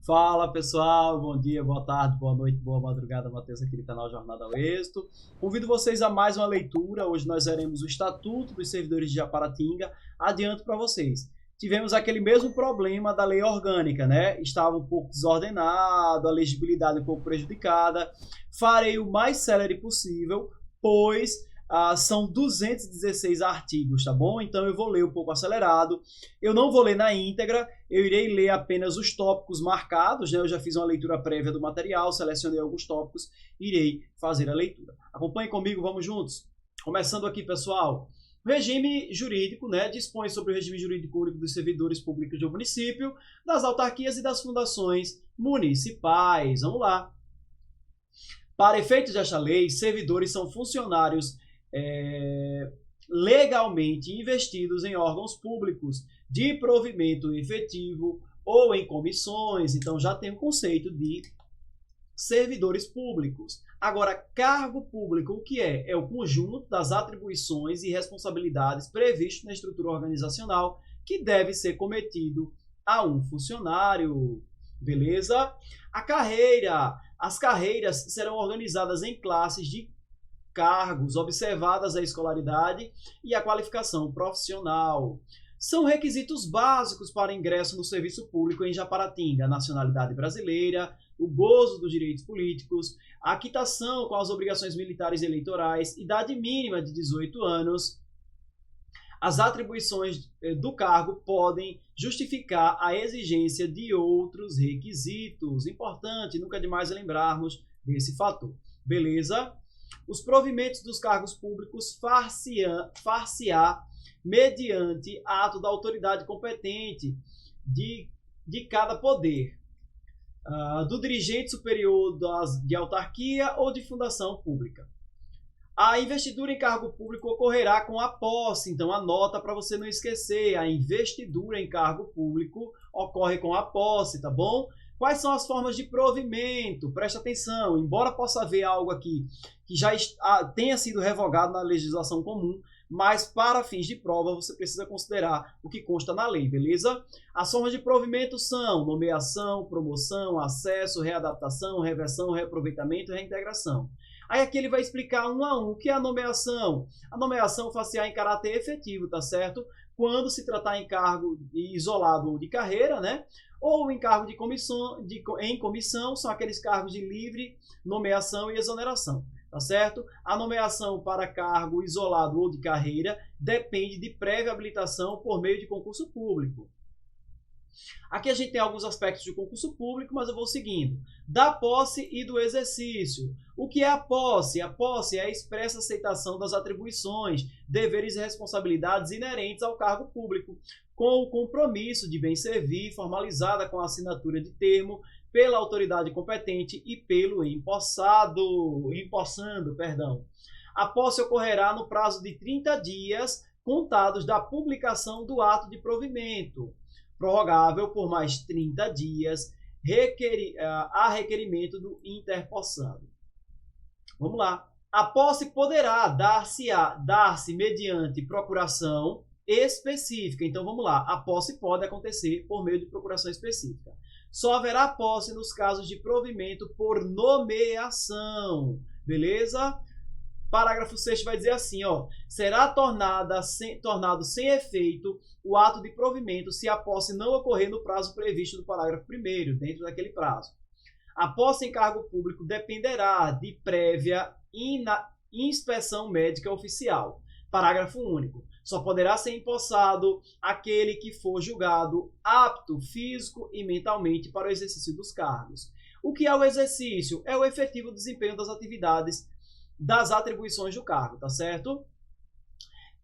Fala pessoal, bom dia, boa tarde, boa noite, boa madrugada, Matheus aqui do canal Jornada ao Êxito. Convido vocês a mais uma leitura. Hoje nós veremos o Estatuto dos Servidores de Japaratinga. Adianto para vocês. Tivemos aquele mesmo problema da lei orgânica, né? Estava um pouco desordenado, a legibilidade um pouco prejudicada. Farei o mais célere possível, pois são 216 artigos, tá bom? Então eu vou ler um pouco acelerado. Eu não vou ler na íntegra, eu irei ler apenas os tópicos marcados, né? Eu já fiz uma leitura prévia do material, selecionei alguns tópicos, irei fazer a leitura. Acompanhe comigo, vamos juntos? Começando aqui, pessoal. O regime jurídico, né, dispõe sobre o regime jurídico único dos servidores públicos do município, das autarquias e das fundações municipais. Vamos lá. Para efeitos desta lei, servidores são funcionários legalmente investidos em órgãos públicos de provimento efetivo ou em comissões. Então já tem o conceito de servidores públicos. Agora, cargo público, o que é? É o conjunto das atribuições e responsabilidades previstas na estrutura organizacional que deve ser cometido a um funcionário. Beleza? A carreira. As carreiras serão organizadas em classes de cargos, observadas a escolaridade e a qualificação profissional. São requisitos básicos para ingresso no serviço público em Japaratinga: nacionalidade brasileira, o gozo dos direitos políticos, a quitação com as obrigações militares e eleitorais, idade mínima de 18 anos. As atribuições do cargo podem justificar a exigência de outros requisitos. Importante, nunca é demais lembrarmos desse fator. Beleza? Os provimentos dos cargos públicos far-se-á mediante ato da autoridade competente de cada poder, do dirigente superior de autarquia ou de fundação pública. A investidura em cargo público ocorrerá com a posse. Então, anota para você não esquecer. A investidura em cargo público ocorre com a posse, tá bom? Quais são as formas de provimento? Presta atenção. Embora possa haver algo aqui que já tenha sido revogado na legislação comum, mas para fins de prova você precisa considerar o que consta na lei, beleza? As formas de provimento são nomeação, promoção, acesso, readaptação, reversão, reaproveitamento e reintegração. Aí aqui ele vai explicar um a um o que é a nomeação. A nomeação far-se-á em caráter efetivo, tá certo? Quando se tratar em cargo isolado ou de carreira, né? Ou em cargo em comissão, são aqueles cargos de livre nomeação e exoneração, tá certo? A nomeação para cargo isolado ou de carreira depende de prévia habilitação por meio de concurso público. Aqui a gente tem alguns aspectos de concurso público, mas eu vou seguindo. Da posse e do exercício. O que é a posse? A posse é a expressa aceitação das atribuições, deveres e responsabilidades inerentes ao cargo público, com o compromisso de bem servir, formalizada com a assinatura de termo pela autoridade competente e pelo empossando. A posse ocorrerá no prazo de 30 dias, contados da publicação do ato de provimento, prorrogável por mais 30 dias, a requerimento do interpossando. Vamos lá. A posse poderá dar-se mediante procuração específica. Então, vamos lá. A posse pode acontecer por meio de procuração específica. Só haverá posse nos casos de provimento por nomeação. Beleza? Parágrafo 6 vai dizer assim, ó: será tornado sem efeito o ato de provimento se a posse não ocorrer no prazo previsto do parágrafo 1º, dentro daquele prazo. A posse em cargo público dependerá de prévia inspeção médica oficial. Parágrafo único. Só poderá ser empossado aquele que for julgado apto físico e mentalmente para o exercício dos cargos. O que é o exercício? É o efetivo desempenho das atividades das atribuições do cargo, tá certo?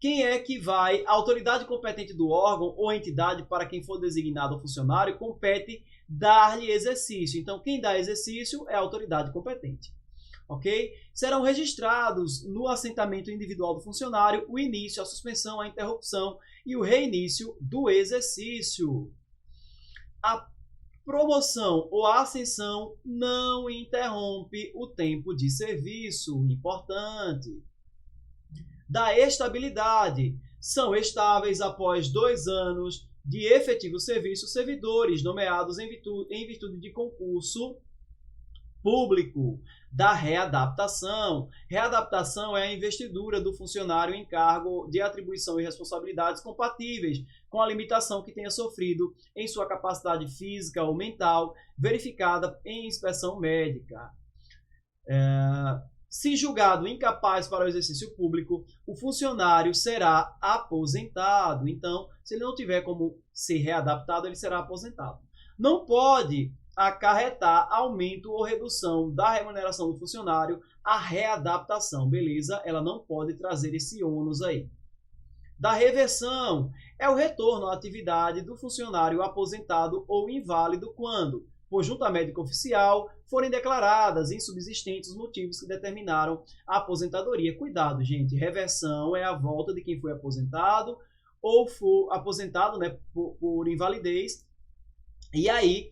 Quem é que vai? A autoridade competente do órgão ou entidade para quem for designado o funcionário compete dar-lhe exercício. Então, quem dá exercício é a autoridade competente. Ok? Serão registrados no assentamento individual do funcionário o início, a suspensão, a interrupção e o reinício do exercício. A promoção ou a ascensão não interrompe o tempo de serviço. Importante. Da estabilidade. São estáveis após 2 anos de efetivo serviço servidores nomeados em virtude de concurso público. Da readaptação. Readaptação é a investidura do funcionário em cargo de atribuição e responsabilidades compatíveis com a limitação que tenha sofrido em sua capacidade física ou mental, verificada em inspeção médica. Se julgado incapaz para o exercício público, o funcionário será aposentado. Então, se ele não tiver como ser readaptado, ele será aposentado. Não pode acarretar aumento ou redução da remuneração do funcionário a readaptação, beleza? Ela não pode trazer esse ônus aí. Da reversão, é o retorno à atividade do funcionário aposentado ou inválido quando, por junta médica oficial, forem declaradas insubsistentes os motivos que determinaram a aposentadoria. Cuidado, gente, reversão é a volta de quem foi aposentado ou for aposentado, né, por invalidez, e aí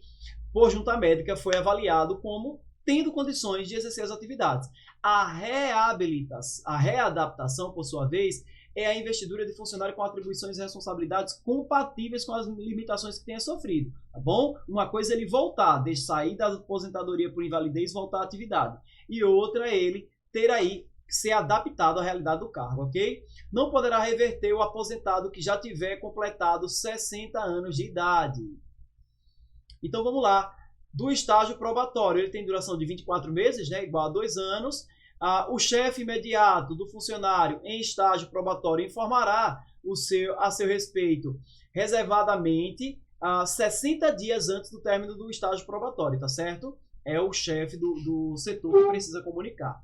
por junta médica foi avaliado como tendo condições de exercer as atividades. A readaptação, por sua vez, é a investidura de funcionário com atribuições e responsabilidades compatíveis com as limitações que tenha sofrido, tá bom? Uma coisa é ele voltar, sair da aposentadoria por invalidez e voltar à atividade. E outra é ele ter aí ser adaptado à realidade do cargo, ok? Não poderá reverter o aposentado que já tiver completado 60 anos de idade. Então, vamos lá. Do estágio probatório, ele tem duração de 24 meses, né, igual a 2 anos. O chefe imediato do funcionário em estágio probatório informará a seu respeito reservadamente 60 dias antes do término do estágio probatório, tá certo? É o chefe do setor que precisa comunicar.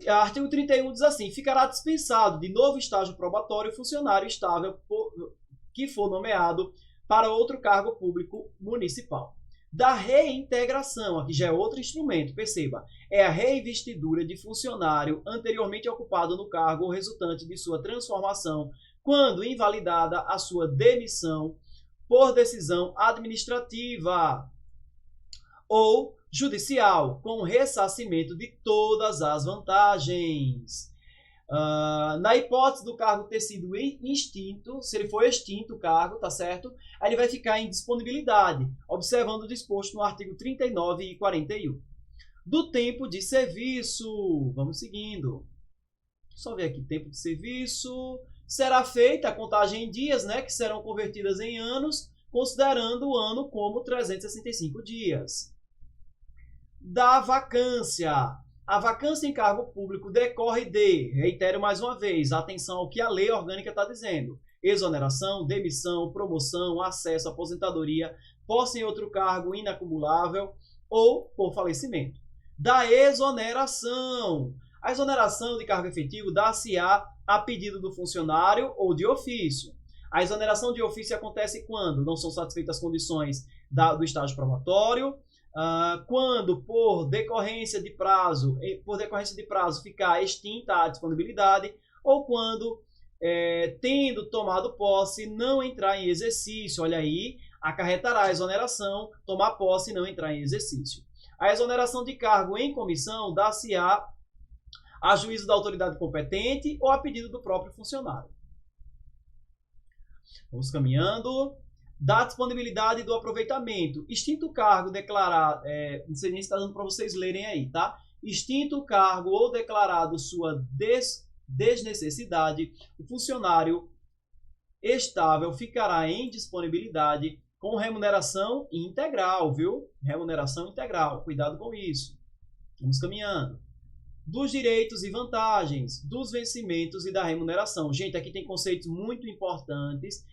Artigo 31 diz assim: ficará dispensado de novo estágio probatório o funcionário estável que for nomeado para outro cargo público municipal. Da reintegração, aqui já é outro instrumento, perceba, é a reinvestidura de funcionário anteriormente ocupado no cargo resultante de sua transformação, quando invalidada a sua demissão por decisão administrativa ou judicial, com ressarcimento de todas as vantagens. Na hipótese do cargo ter sido extinto, se ele for extinto o cargo, tá certo? Aí ele vai ficar em disponibilidade, observando o disposto no artigo 39 e 41. Do tempo de serviço, vamos seguindo. Só ver aqui, tempo de serviço. Será feita a contagem em dias, né, que serão convertidas em anos, considerando o ano como 365 dias. Da vacância. A vacância em cargo público decorre de, reitero mais uma vez, atenção ao que a lei orgânica está dizendo: exoneração, demissão, promoção, acesso, aposentadoria, posse em outro cargo inacumulável ou por falecimento. Da exoneração. A exoneração de cargo efetivo dá-se-á a pedido do funcionário ou de ofício. A exoneração de ofício acontece quando não são satisfeitas as condições do estágio probatório, quando por decorrência de prazo ficar extinta a disponibilidade, ou quando, tendo tomado posse, não entrar em exercício. Olha aí, acarretará a exoneração, tomar posse e não entrar em exercício. A exoneração de cargo em comissão dá-se-á a juízo da autoridade competente ou a pedido do próprio funcionário. Vamos caminhando. Da disponibilidade do aproveitamento. Extinto o cargo declarado, não sei nem se está dando para vocês lerem aí, tá? Extinto o cargo ou declarado sua desnecessidade, o funcionário estável ficará em disponibilidade com remuneração integral, viu? Remuneração integral, cuidado com isso. Vamos caminhando. Dos direitos e vantagens, dos vencimentos e da remuneração. Gente, aqui tem conceitos muito importantes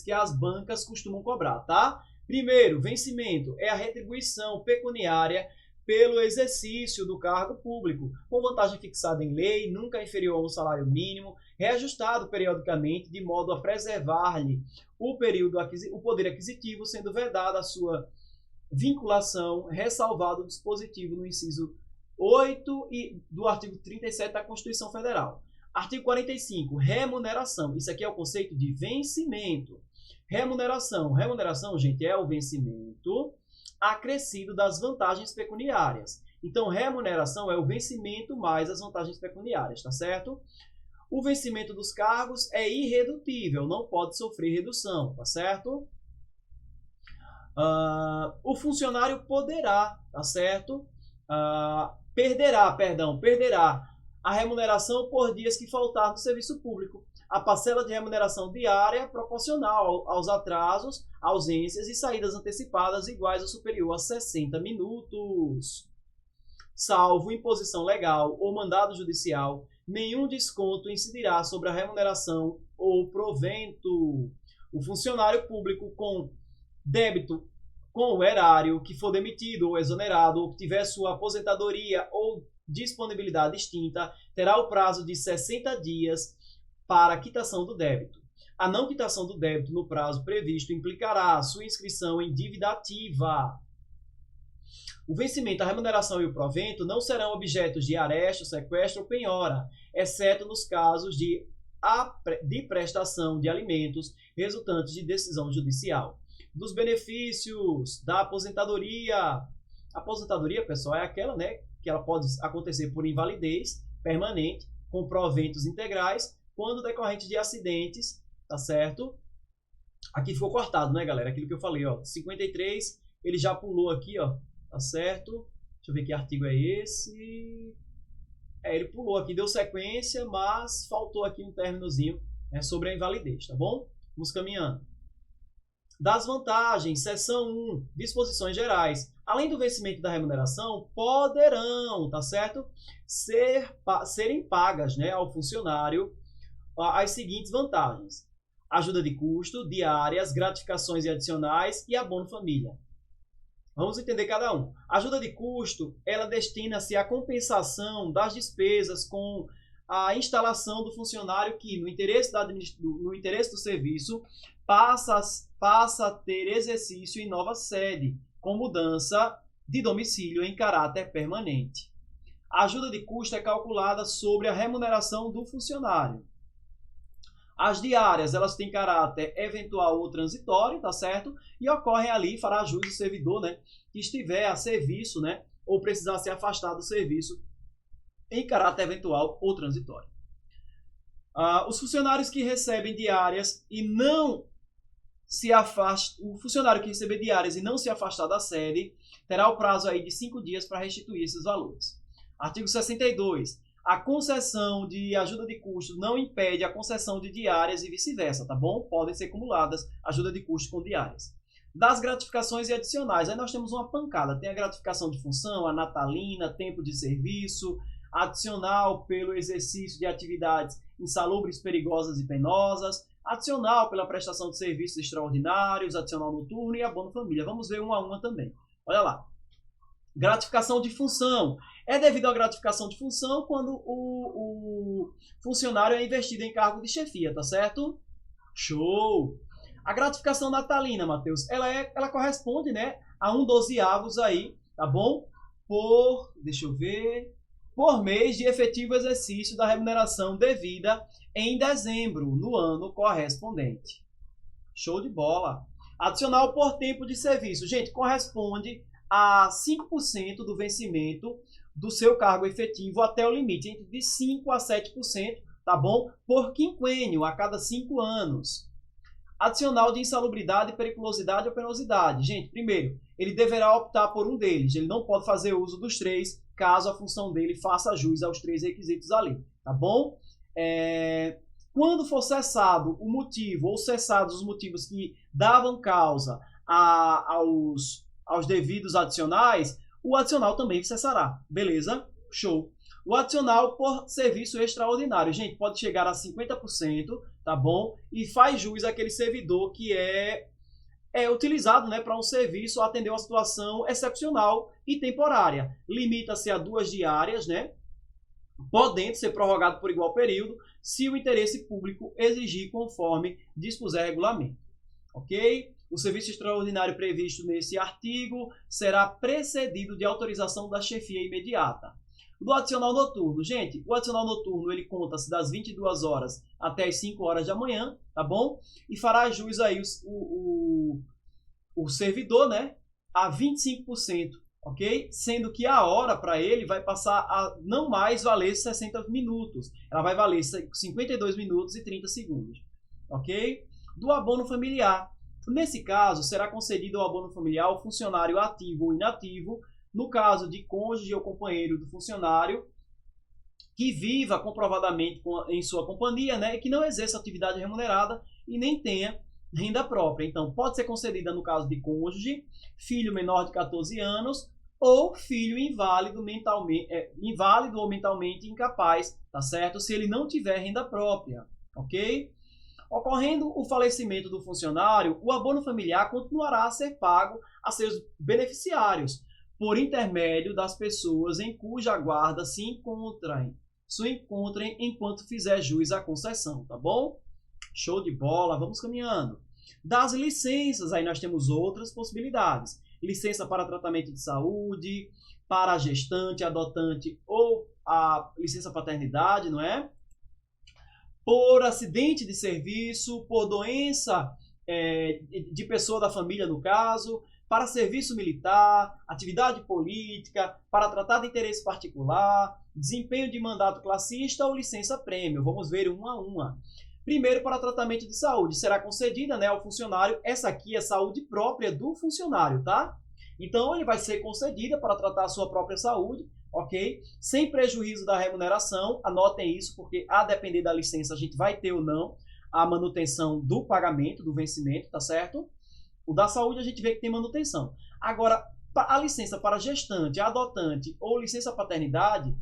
que as bancas costumam cobrar, tá? Primeiro, vencimento é a retribuição pecuniária pelo exercício do cargo público, com vantagem fixada em lei, nunca inferior a um salário mínimo, reajustado periodicamente de modo a preservar-lhe o poder aquisitivo, sendo vedada a sua vinculação, ressalvado o dispositivo no inciso 8 do artigo 37 da Constituição Federal. Artigo 45, remuneração. Isso aqui é o conceito de vencimento. Remuneração, gente, é o vencimento acrescido das vantagens pecuniárias. Então, remuneração é o vencimento mais as vantagens pecuniárias, tá certo? O vencimento dos cargos é irredutível, não pode sofrer redução, tá certo? O funcionário poderá, tá certo? Perderá a remuneração por dias que faltar no serviço público. A parcela de remuneração diária proporcional aos atrasos, ausências e saídas antecipadas iguais ou superior a 60 minutos. Salvo imposição legal ou mandado judicial, nenhum desconto incidirá sobre a remuneração ou provento. O funcionário público com débito com o erário que for demitido ou exonerado ou que tiver sua aposentadoria ou disponibilidade extinta, terá o prazo de 60 dias para a quitação do débito. A não quitação do débito no prazo previsto implicará sua inscrição em dívida ativa. O vencimento, a remuneração e o provento não serão objetos de aresto, sequestro ou penhora, exceto nos casos de prestação de alimentos resultantes de decisão judicial. Dos benefícios da aposentadoria. A aposentadoria, pessoal, é aquela, né, que ela pode acontecer por invalidez permanente, com proventos integrais, quando decorrente de acidentes, tá certo? Aqui ficou cortado, né, galera? Aquilo que eu falei, ó, 53, ele já pulou aqui, ó, tá certo? Deixa eu ver que artigo é esse. Ele pulou aqui, deu sequência, mas faltou aqui um términozinho, né, sobre a invalidez, tá bom? Vamos caminhando. Das vantagens, seção 1, disposições gerais. Além do vencimento da remuneração, poderão, tá certo? Serem pagas, né, ao funcionário as seguintes vantagens: ajuda de custo, diárias, gratificações e adicionais e abono família. Vamos entender cada um. Ajuda de custo, ela destina-se à compensação das despesas com a instalação do funcionário que, no interesse do serviço, passa a ter exercício em nova sede, com mudança de domicílio em caráter permanente. A ajuda de custo é calculada sobre a remuneração do funcionário. As diárias, elas têm caráter eventual ou transitório, tá certo? E ocorrem ali, fará jus o servidor, né, que estiver a serviço, né, ou precisar se afastar do serviço em caráter eventual ou transitório. Os funcionários que recebem diárias e não se afastam, o funcionário que receber diárias e não se afastar da sede, terá o prazo aí de 5 dias para restituir esses valores. Artigo 62. A concessão de ajuda de custo não impede a concessão de diárias e vice-versa, tá bom? Podem ser acumuladas ajuda de custo com diárias. Das gratificações e adicionais, aí nós temos uma pancada. Tem a gratificação de função, a natalina, tempo de serviço, adicional pelo exercício de atividades insalubres, perigosas e penosas, adicional pela prestação de serviços extraordinários, adicional noturno e abono família. Vamos ver uma a uma também. Olha lá. Gratificação de função. É devido à gratificação de função quando o funcionário é investido em cargo de chefia, tá certo? Show! A gratificação natalina, Matheus, ela corresponde, né, a 1/12 aí, tá bom? Deixa eu ver, por mês de efetivo exercício da remuneração devida em dezembro, no ano correspondente. Show de bola! Adicional por tempo de serviço. Gente, corresponde a 5% do vencimento do seu cargo efetivo até o limite, entre de 5% a 7%, tá bom? Por quinquênio, a cada 5 anos. Adicional de insalubridade, periculosidade ou penosidade. Gente, primeiro, ele deverá optar por um deles. Ele não pode fazer uso dos 3, caso a função dele faça jus aos 3 requisitos ali, tá bom? Quando for cessado o motivo, ou cessados os motivos que davam causa aos devidos adicionais, o adicional também cessará. Beleza? Show. O adicional por serviço extraordinário, gente, pode chegar a 50%, tá bom? E faz jus àquele servidor que é utilizado, né, para um serviço atender uma situação excepcional e temporária. Limita-se a 2 diárias, né? Podendo ser prorrogado por igual período, se o interesse público exigir, conforme dispuser regulamento. Ok? O serviço extraordinário previsto nesse artigo será precedido de autorização da chefia imediata. Do adicional noturno, gente, o adicional noturno ele conta-se das 22 horas até as 5 horas da manhã, tá bom? E fará jus aí o servidor, né, a 25% ok? Sendo que a hora para ele vai passar a não mais valer 60 minutos. Ela vai valer 52 minutos e 30 segundos, ok? Do abono familiar. Nesse caso, será concedido ao abono familiar ao funcionário ativo ou inativo, no caso de cônjuge ou companheiro do funcionário, que viva comprovadamente em sua companhia, né, e que não exerça atividade remunerada e nem tenha renda própria. Então, pode ser concedida no caso de cônjuge, filho menor de 14 anos ou filho inválido, inválido ou mentalmente incapaz, tá certo? Se ele não tiver renda própria, ok? Ocorrendo o falecimento do funcionário, o abono familiar continuará a ser pago a seus beneficiários, por intermédio das pessoas em cuja guarda se encontrem enquanto fizer jus à concessão, tá bom? Show de bola, vamos caminhando. Das licenças, aí nós temos outras possibilidades. Licença para tratamento de saúde, para a gestante, adotante ou a licença paternidade, não é? Por acidente de serviço, por doença de pessoa da família, no caso, para serviço militar, atividade política, para tratar de interesse particular, desempenho de mandato classista ou licença-prêmio. Vamos ver uma a uma. Primeiro, para tratamento de saúde, será concedida, né, ao funcionário. Essa aqui é saúde própria do funcionário, tá? Então, ele vai ser concedida para tratar a sua própria saúde, ok? Sem prejuízo da remuneração. Anotem isso, porque a depender da licença, a gente vai ter ou não a manutenção do pagamento, do vencimento, tá certo? O da saúde a gente vê que tem manutenção. Agora, a licença para gestante, adotante ou licença paternidade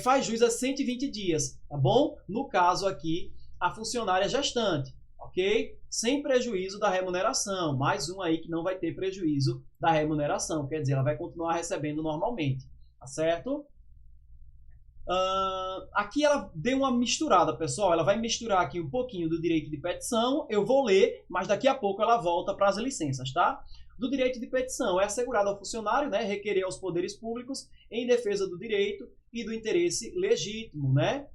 faz jus a 120 dias, tá bom? No caso aqui, a funcionária gestante, ok? Sem prejuízo da remuneração. Mais um aí que não vai ter prejuízo da remuneração, quer dizer, ela vai continuar recebendo normalmente, tá certo? Aqui ela deu uma misturada, pessoal. Ela vai misturar aqui um pouquinho do direito de petição. Eu vou ler, mas daqui a pouco ela volta para as licenças, tá? Do direito de petição é assegurado ao funcionário, né, requerer aos poderes públicos em defesa do direito e do interesse legítimo, né?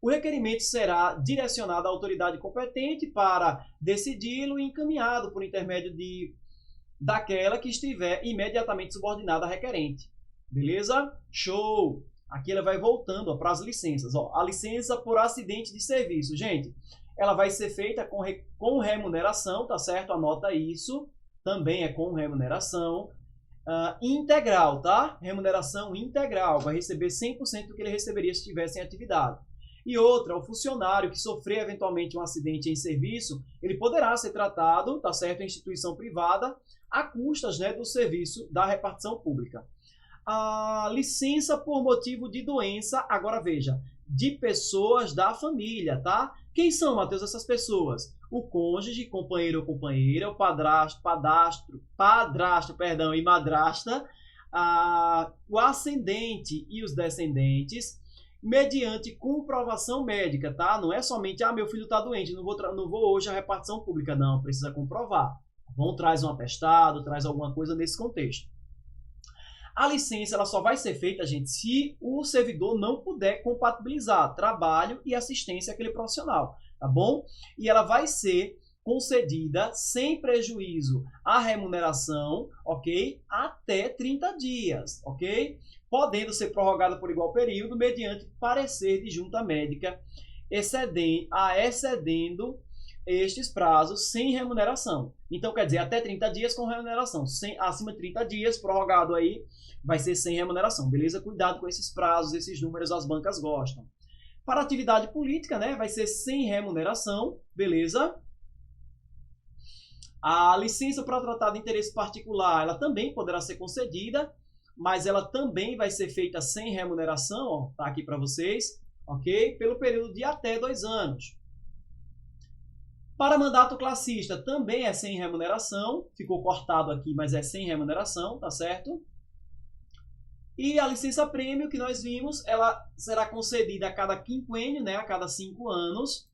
O requerimento será direcionado à autoridade competente para decidi-lo e encaminhado por intermédio daquela que estiver imediatamente subordinada à requerente. Beleza? Show! Aqui ela vai voltando para as licenças. Ó, a licença por acidente de serviço. Gente, ela vai ser feita com remuneração, tá certo? Anota isso. Também é com remuneração integral, tá? Remuneração integral. Vai receber 100% do que ele receberia se estivesse em atividade. E outra, o funcionário que sofrer eventualmente um acidente em serviço, ele poderá ser tratado, tá certo? Em instituição privada, a custas, né, do serviço da repartição pública. A licença por motivo de doença, agora veja, de pessoas da família, tá? Quem são, Matheus, essas pessoas? O cônjuge, companheiro ou companheira, o padrasto, e madrasta, o ascendente e os descendentes, mediante comprovação médica, tá? Não é somente, meu filho está doente, não vou hoje à repartição pública, não, precisa comprovar. Bom, traz um atestado, traz alguma coisa nesse contexto. A licença ela só vai ser feita, gente, se o servidor não puder compatibilizar trabalho e assistência àquele profissional, tá bom? E ela vai ser concedida sem prejuízo à remuneração, ok? Até 30 dias, ok? Podendo ser prorrogada por igual período mediante parecer de junta médica, excedendo estes prazos sem remuneração. Então, quer dizer, até 30 dias com remuneração. Acima de 30 dias, prorrogado aí, vai ser sem remuneração. Beleza? Cuidado com esses prazos, esses números as bancas gostam. Para atividade política, né, vai ser sem remuneração. Beleza? A licença para tratar de interesse particular, ela também poderá ser concedida, mas ela também vai ser feita sem remuneração, ó, tá aqui para vocês, ok? Pelo período de até 2 anos. Para mandato classista, também é sem remuneração. Ficou cortado aqui, mas é sem remuneração, tá certo? E a licença-prêmio que nós vimos, ela será concedida a cada quinquênio, né, a cada 5 anos,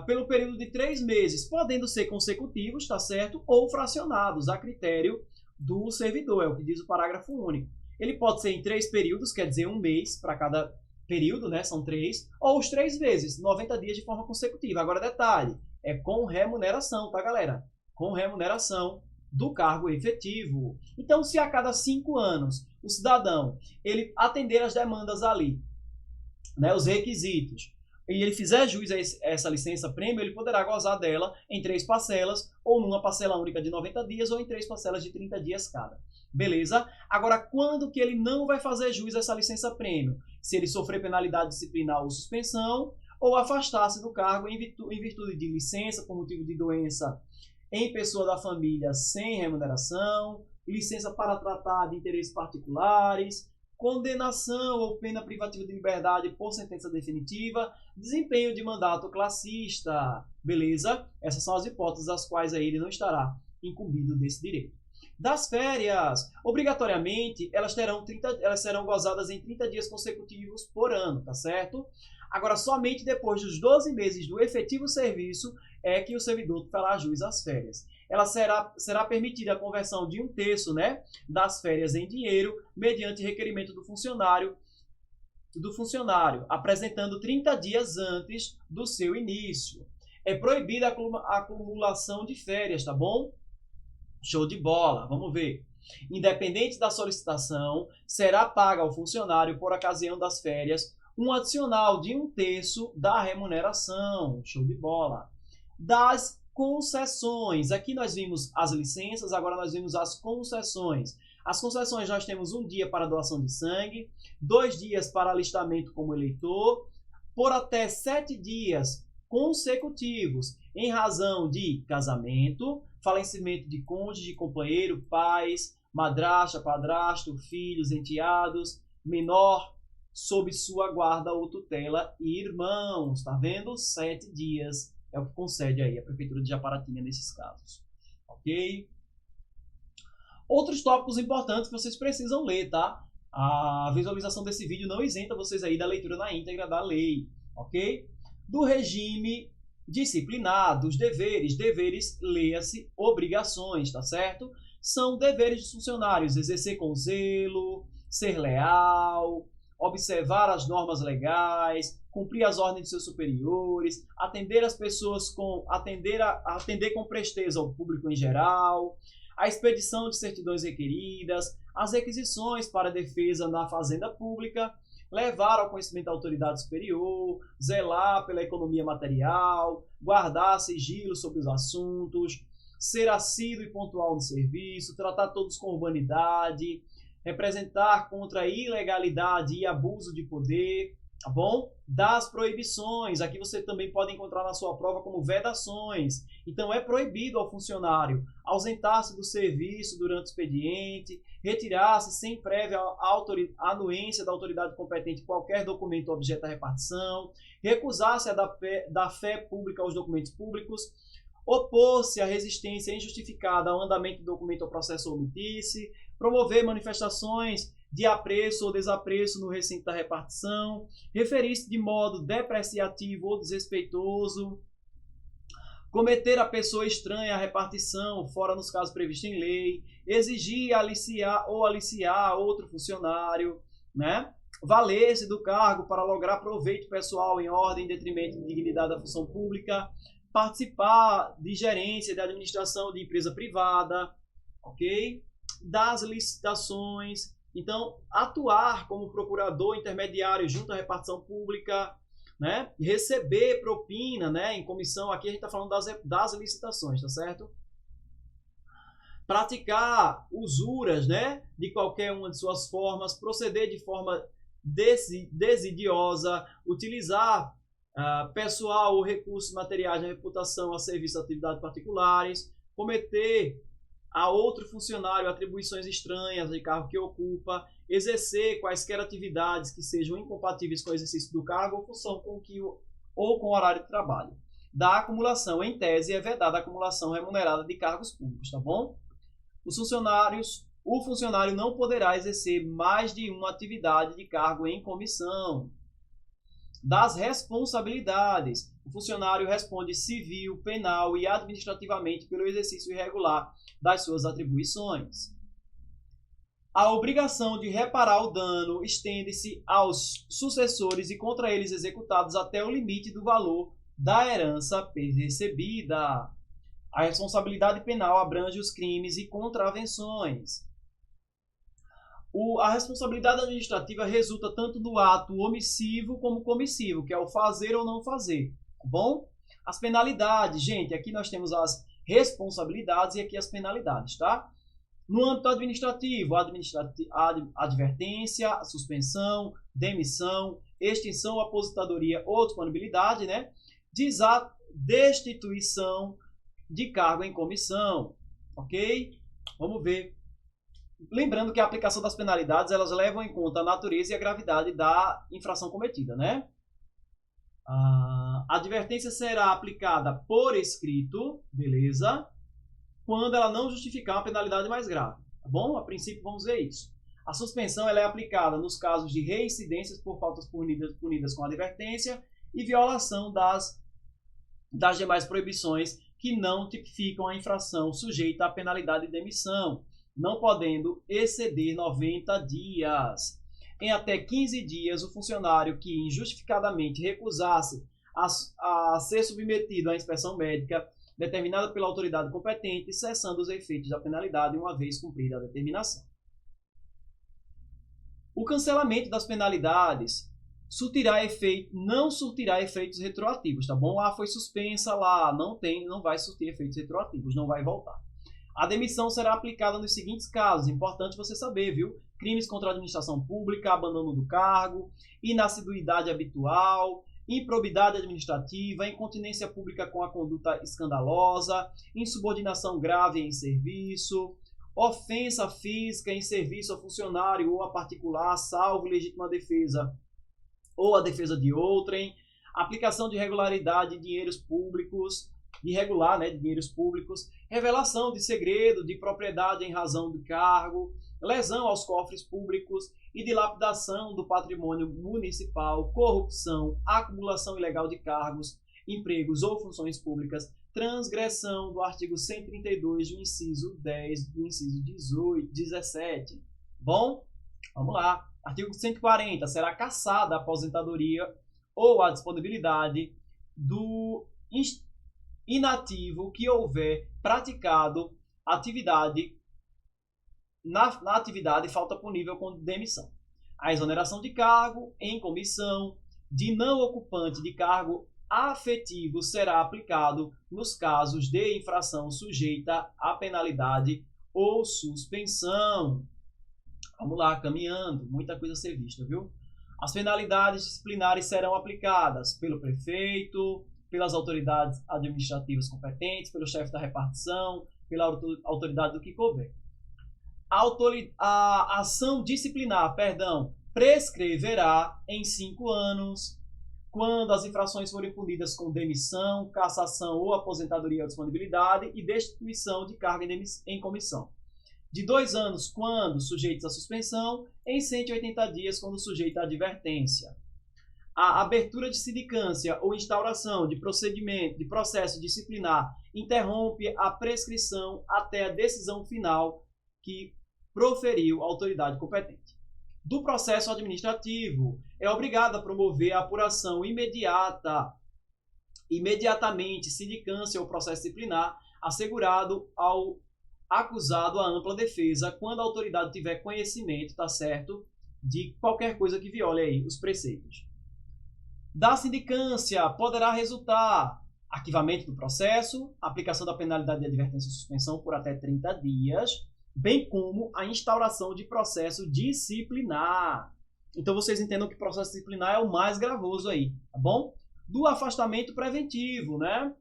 pelo período de 3 meses, podendo ser consecutivos, tá certo? Ou fracionados, a critério do servidor, é o que diz o parágrafo único. Ele pode ser em 3 períodos, quer dizer, 1 mês para cada período, né, são 3, ou os 3 vezes, 90 dias de forma consecutiva. Agora, detalhe, é com remuneração, tá, galera? Com remuneração, do cargo efetivo. Então, se a cada 5 anos o cidadão ele atender as demandas ali, né, os requisitos, e ele fizer jus a essa licença-prêmio, ele poderá gozar dela em 3 parcelas, ou numa parcela única de 90 dias, ou em 3 parcelas de 30 dias cada. Beleza? Agora, quando que ele não vai fazer jus a essa licença-prêmio? Se ele sofrer penalidade disciplinar ou suspensão, ou afastar-se do cargo em virtude de licença por motivo de doença em pessoa da família sem remuneração, licença para tratar de interesses particulares, condenação ou pena privativa de liberdade por sentença definitiva, desempenho de mandato classista, beleza? Essas são as hipóteses às quais aí ele não estará incumbido desse direito. Das férias, obrigatoriamente, elas serão gozadas em 30 dias consecutivos por ano, tá certo? Agora, somente depois dos 12 meses do efetivo serviço é que o servidor fará jus às férias. Ela será permitida a conversão de 1/3, né, das férias em dinheiro, mediante requerimento do funcionário, apresentando 30 dias antes do seu início. É proibida a acumulação de férias, tá bom? Show de bola, vamos ver. Independente da solicitação, será paga ao funcionário, por ocasião das férias, um adicional de 1/3 da remuneração. Show de bola. Das concessões. Aqui nós vimos as licenças, agora nós vimos as concessões. As concessões nós temos 1 dia para doação de sangue, 2 dias para alistamento como eleitor, por até 7 dias consecutivos, em razão de casamento, falecimento de cônjuge, companheiro, pais, madrasta, padrasto, filhos, enteados, menor sob sua guarda ou tutela e irmãos. Tá vendo? 7 dias é o que concede aí a Prefeitura de Japaratinga nesses casos. Ok? Outros tópicos importantes que vocês precisam ler, tá? A visualização desse vídeo não isenta vocês aí da leitura na íntegra da lei, ok? Do regime disciplinar, dos deveres. Deveres, leia-se, obrigações, tá certo? São deveres dos funcionários: exercer com zelo, ser leal, observar as normas legais, cumprir as ordens de seus superiores, atender as pessoas atender com presteza ao público em geral, a expedição de certidões requeridas, as requisições para defesa na fazenda pública, levar ao conhecimento da autoridade superior, zelar pela economia material, guardar sigilo sobre os assuntos, ser assíduo e pontual no serviço, tratar todos com urbanidade, representar contra a ilegalidade e abuso de poder, tá bom? Das proibições, aqui você também pode encontrar na sua prova como vedações. Então, é proibido ao funcionário ausentar-se do serviço durante o expediente, retirar-se sem prévia anuência da autoridade competente qualquer documento objeto da repartição, recusar-se a dar fé pública aos documentos públicos, opor-se à resistência injustificada ao andamento do documento ou processo ou omitir-se, promover manifestações de apreço ou desapreço no recinto da repartição, referir-se de modo depreciativo ou desrespeitoso, cometer a pessoa estranha à repartição, fora nos casos previstos em lei, exigir aliciar outro funcionário, né? Valer-se do cargo para lograr proveito pessoal em ordem em detrimento de dignidade da função pública, participar de gerência, de administração de empresa privada, ok? Das licitações. Então, atuar como procurador intermediário junto à repartição pública, né? Receber propina, né? Em comissão, aqui a gente está falando das licitações, tá certo? Praticar usuras, né? De qualquer uma de suas formas, proceder de forma desidiosa, utilizar pessoal ou recursos materiais de reputação a serviço de atividades particulares, cometer a outro funcionário atribuições estranhas de cargo que ocupa, exercer quaisquer atividades que sejam incompatíveis com o exercício do cargo ou função ou com o horário de trabalho. Da acumulação, em tese, é vedada a acumulação remunerada de cargos públicos, tá bom? O funcionário não poderá exercer mais de uma atividade de cargo em comissão. Das responsabilidades, o funcionário responde civil, penal e administrativamente pelo exercício irregular das suas atribuições. A obrigação de reparar o dano estende-se aos sucessores e contra eles executados até o limite do valor da herança recebida. A responsabilidade penal abrange os crimes e contravenções. A responsabilidade administrativa resulta tanto do ato omissivo como comissivo, que é o fazer ou não fazer, tá bom? As penalidades, gente, aqui nós temos as responsabilidades e aqui as penalidades, tá? No âmbito administrativo, advertência, suspensão, demissão, extinção, aposentadoria ou disponibilidade, né? Destituição de cargo em comissão, ok? Vamos ver. Lembrando que a aplicação das penalidades, elas levam em conta a natureza e a gravidade da infração cometida, né? A advertência será aplicada por escrito, beleza? Quando ela não justificar uma penalidade mais grave, tá bom? A princípio, vamos ver isso. A suspensão ela é aplicada nos casos de reincidências por faltas punidas com advertência e violação das demais proibições que não tipificam a infração sujeita à penalidade de demissão, não podendo exceder 90 dias. Em até 15 dias, o funcionário que injustificadamente recusasse a ser submetido à inspeção médica determinada pela autoridade competente, cessando os efeitos da penalidade uma vez cumprida a determinação. O cancelamento das penalidades não surtirá efeitos retroativos, tá bom? Foi suspensa lá, não vai surtir efeitos retroativos, não vai voltar. A demissão será aplicada nos seguintes casos, importante você saber, viu? Crimes contra a administração pública, abandono do cargo, inassiduidade habitual, improbidade administrativa, incontinência pública com a conduta escandalosa, insubordinação grave em serviço, ofensa física em serviço a funcionário ou a particular, salvo legítima defesa ou a defesa de outrem, aplicação de irregularidade de dinheiros públicos, dinheiros públicos, revelação de segredo de propriedade em razão do cargo, lesão aos cofres públicos e dilapidação do patrimônio municipal, corrupção, acumulação ilegal de cargos, empregos ou funções públicas, transgressão do artigo 132 do inciso 10 do inciso 17. Bom, vamos lá. Artigo 140. Será cassada a aposentadoria ou a disponibilidade do inativo que houver praticado atividade na atividade falta punível com demissão. A exoneração de cargo em comissão de não ocupante de cargo afetivo será aplicado nos casos de infração sujeita a penalidade ou suspensão. Vamos lá, caminhando, muita coisa a ser vista, viu? As penalidades disciplinares serão aplicadas pelo prefeito, pelas autoridades administrativas competentes, pelo chefe da repartição, pela autoridade do que couber. A ação disciplinar, prescreverá em 5 anos, quando as infrações forem punidas com demissão, cassação ou aposentadoria ou disponibilidade e destituição de cargo em comissão. De 2 anos, quando sujeitos à suspensão, em 180 dias, quando sujeito à advertência. A abertura de sindicância ou instauração de processo disciplinar interrompe a prescrição até a decisão final que proferiu a autoridade competente. Do processo administrativo, é obrigado a promover a apuração imediatamente sindicância ou processo disciplinar, assegurado ao acusado a ampla defesa quando a autoridade tiver conhecimento, tá certo, de qualquer coisa que viole aí os preceitos. Da sindicância poderá resultar arquivamento do processo, aplicação da penalidade de advertência e suspensão por até 30 dias, bem como a instauração de processo disciplinar. Então vocês entendam que o processo disciplinar é o mais gravoso aí, tá bom? Do afastamento preventivo, né?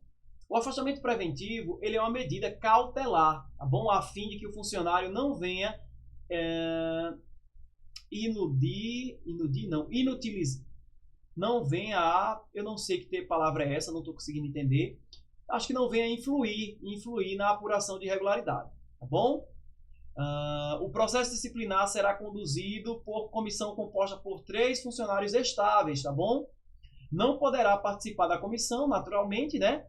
O afastamento preventivo, ele é uma medida cautelar, tá bom? A fim de que o funcionário não venha não venha a, eu não sei que palavra é essa, não estou conseguindo entender, acho que não venha a influir na apuração de irregularidade, tá bom? O processo disciplinar será conduzido por comissão composta por 3 funcionários estáveis, tá bom? Não poderá participar da comissão, naturalmente, né?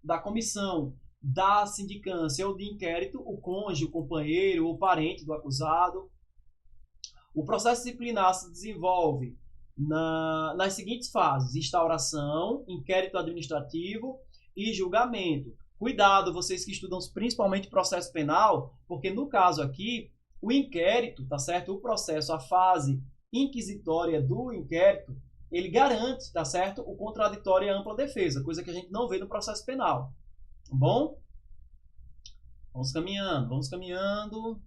Da comissão da sindicância ou de inquérito, o cônjuge, o companheiro ou parente do acusado. O processo disciplinar se desenvolve nas seguintes fases: instauração, inquérito administrativo, e julgamento. Cuidado, vocês que estudam principalmente processo penal, porque no caso aqui, o inquérito, tá certo? O processo, a fase inquisitória do inquérito, ele garante, tá certo? O contraditório e a ampla defesa, coisa que a gente não vê no processo penal. Tá bom? Vamos caminhando, vamos caminhando.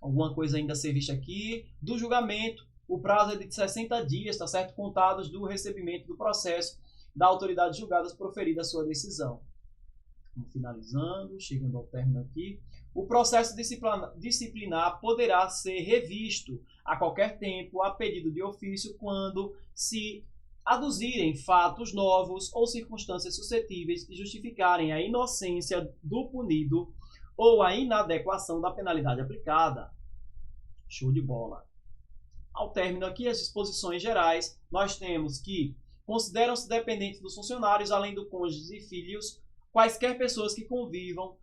Alguma coisa ainda a ser vista aqui. Do julgamento, o prazo é de 60 dias, tá certo? Contados do recebimento do processo da autoridade julgada proferida a sua decisão. Vamos finalizando, chegando ao término aqui. O processo disciplinar poderá ser revisto a qualquer tempo, a pedido de ofício, quando se aduzirem fatos novos ou circunstâncias suscetíveis de justificarem a inocência do punido ou a inadequação da penalidade aplicada. Show de bola. Ao término aqui, as disposições gerais, nós temos que consideram-se dependentes dos funcionários, além do cônjuge e filhos, quaisquer pessoas que convivam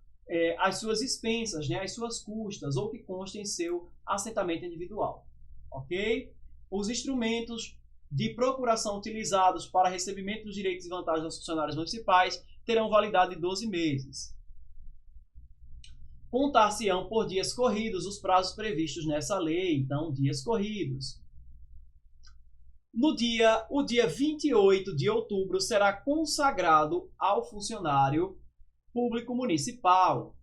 às suas expensas, né, às suas custas, ou que constem em seu assentamento individual. Ok? Os instrumentos de procuração utilizados para recebimento dos direitos e vantagens dos funcionários municipais terão validade de 12 meses. Contar-se-ão por dias corridos os prazos previstos nessa lei, então, dias corridos. O dia 28 de outubro será consagrado ao funcionário público municipal.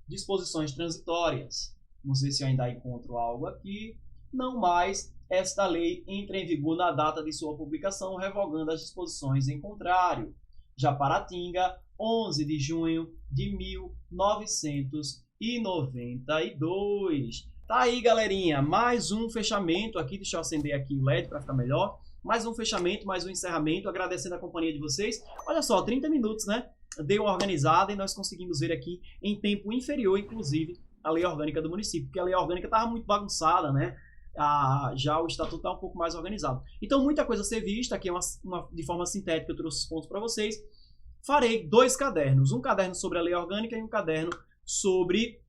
Disposições transitórias. Vamos ver se eu ainda encontro algo aqui. Não mais, esta lei entra em vigor na data de sua publicação, revogando as disposições em contrário. Japaratinga, 11 de junho de 1992. Tá aí, galerinha, mais um fechamento aqui, deixa eu acender aqui o LED para ficar melhor. Mais um fechamento, mais um encerramento, agradecendo a companhia de vocês. Olha só, 30 minutos, né? Deu uma organizada e nós conseguimos ver aqui em tempo inferior, inclusive, a lei orgânica do município, porque a lei orgânica estava muito bagunçada, né? Já o estatuto está um pouco mais organizado. Então, muita coisa a ser vista, aqui de forma sintética eu trouxe os pontos para vocês. Farei 2 cadernos, um caderno sobre a lei orgânica e um caderno sobre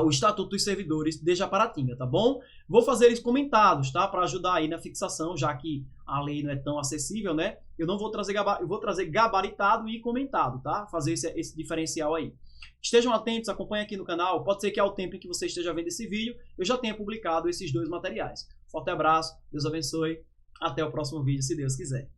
o Estatuto dos Servidores de Japaratinga, tá bom? Vou fazer eles comentados, tá? Para ajudar aí na fixação, já que a lei não é tão acessível, né? Eu não vou trazer eu vou trazer gabaritado e comentado, tá? Fazer esse diferencial aí. Estejam atentos, acompanhem aqui no canal. Pode ser que ao tempo em que você esteja vendo esse vídeo, eu já tenha publicado esses 2 materiais. Forte abraço, Deus abençoe. Até o próximo vídeo, se Deus quiser.